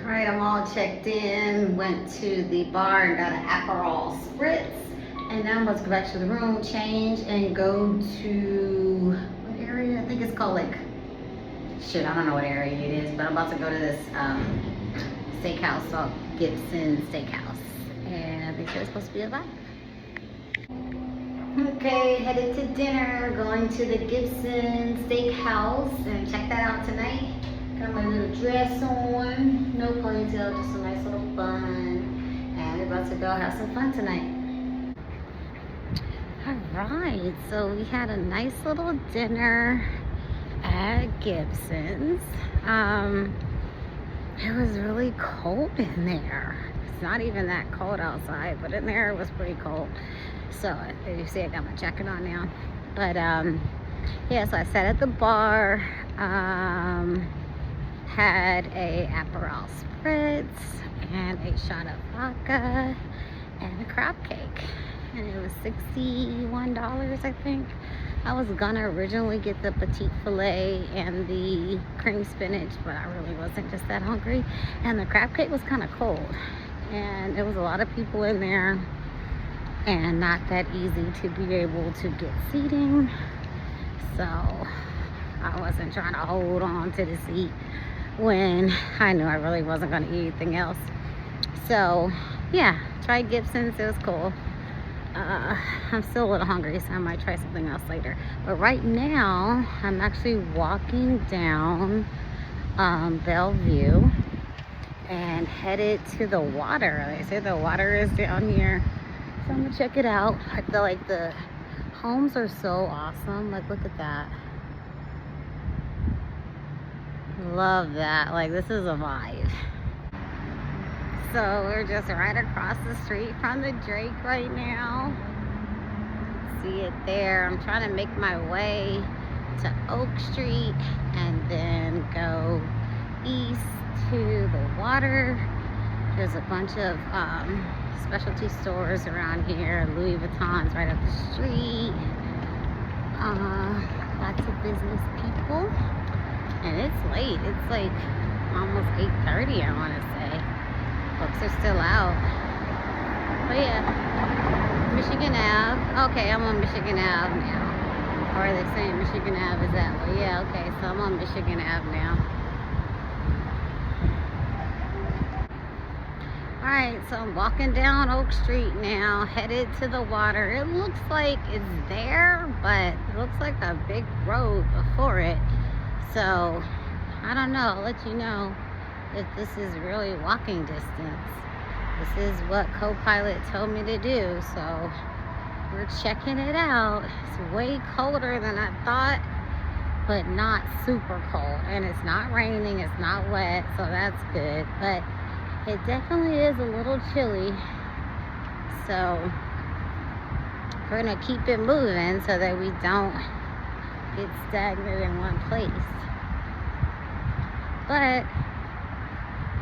right, I'm all checked in. Went to the bar and got an Aperol Spritz. And now I'm about to go back to the room, change, and go to, what area? I think it's called like, shit, I don't know what area it is, but I'm about to go to this steakhouse called Gibson Steakhouse. And I think there's supposed to be a vibe. Okay, headed to dinner, going to the Gibson Steakhouse, and check that out tonight. Got my little dress on, no ponytail, just a nice little bun. And we're about to go have some fun tonight. Alright, so we had a nice little dinner at Gibson's. It was really cold in there. It's not even that cold outside, but in there it was pretty cold. So, as you see, I got my jacket on now. But, yeah, so I sat at the bar, had a Aperol Spritz, and a shot of vodka, and a crab cake. And it was $61, I think. I was gonna originally get the petite filet and the cream spinach, but I really wasn't just that hungry. And the crab cake was kind of cold. And there was a lot of people in there, and not that easy to be able to get seating. So I wasn't trying to hold on to the seat when I knew I really wasn't gonna eat anything else. So yeah, tried Gibson's, it was cool. I'm still a little hungry, so I might try something else later. But right now, I'm actually walking down Bellevue and headed to the water. They say the water is down here, so I'm gonna check it out. I feel like the homes are so awesome. Like, look at that. Love that. Like, this is a vibe. So we're just right across the street from the Drake right now. See it there. I'm trying to make my way to Oak Street and then go east to the water. There's a bunch of specialty stores around here. Louis Vuitton's right up the street. Lots of business people. And it's late. It's like almost 8:30, I want to say. Folks are still out. But yeah, Michigan Ave. Okay, I'm on Michigan Ave now. Or are they saying Michigan Ave is that way? Yeah, okay, so I'm on Michigan Ave now. Alright, so I'm walking down Oak Street now, headed to the water. It looks like it's there, but it looks like a big road before it. So, I don't know. I'll let you know if this is really walking distance. This is what Copilot told me to do, so we're checking it out. It's way colder than I thought, but not super cold. And it's not raining, it's not wet, so that's good. But it definitely is a little chilly. So we're gonna keep it moving so that we don't get stagnant in one place. But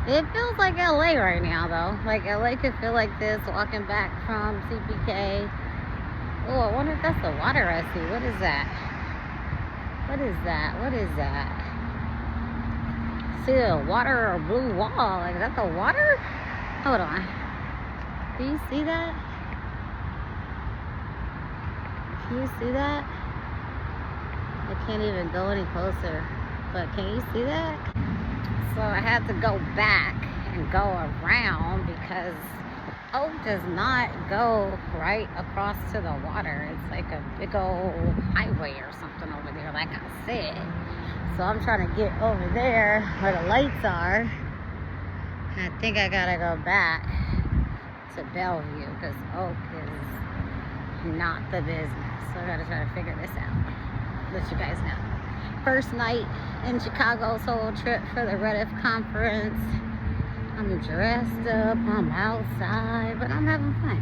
it feels like LA right now, though. Like, LA could feel like this walking back from CPK. Oh, I wonder if that's the water I see. What is that? What is that? What is that? See the water or blue wall. Like, is that the water? Hold on. Do you see that? Can you see that? I can't even go any closer. But can you see that? So I had to go back and go around because Oak does not go right across to the water. It's like a big old highway or something over there, like I said. So I'm trying to get over there where the lights are. And I think I gotta go back to Bellevue because Oak is not the business. So I gotta try to figure this out. Let you guys know. First night in Chicago solo trip for the Rediff conference. I'm dressed up, I'm outside, but I'm having fun.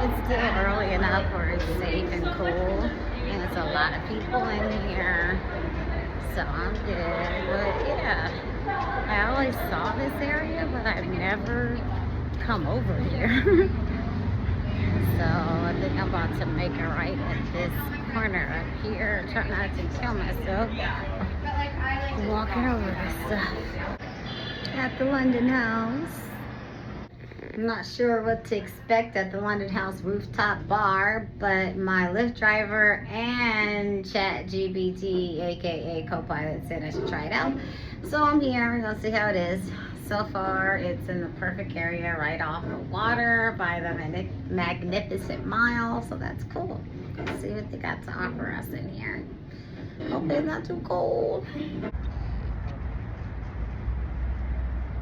It's still early enough where it's safe and cool, and it's a lot of people in here, so I'm good. But yeah, I always saw this area, but I've never come over here. So I think I'm about to make a right at this corner up here. Try not to kill myself walking over this stuff. at the London House. I'm not sure what to expect at the London House rooftop bar, but my Lyft driver and ChatGPT, aka Copilot, said I should try it out. So I'm here. We're gonna see how it is. So far, it's in the perfect area, right off the water by the Magnificent Mile. So that's cool. Let's see what they got to offer us in here. Hopefully it's not too cold.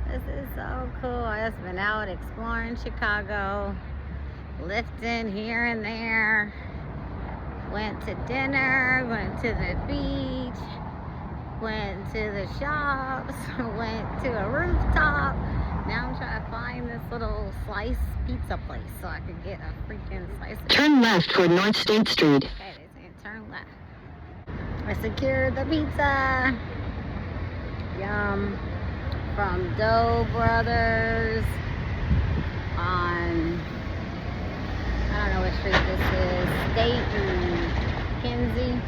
This is so cool. I've just been out exploring Chicago, lifting here and there. Went to dinner, went to the beach, went to the shops, went to a rooftop. Now I'm trying to find this little slice pizza place so I can get a freaking slice. Turn left toward North State Street. Okay, they saying turn left. I secured the pizza. Yum. From Dough Brothers on, I don't know what street this is, State and Kinsey.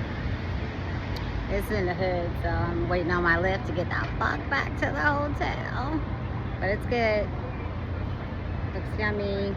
It's in the hood, so I'm waiting on my Lyft to get the fuck back to the hotel. But it's good. Looks yummy.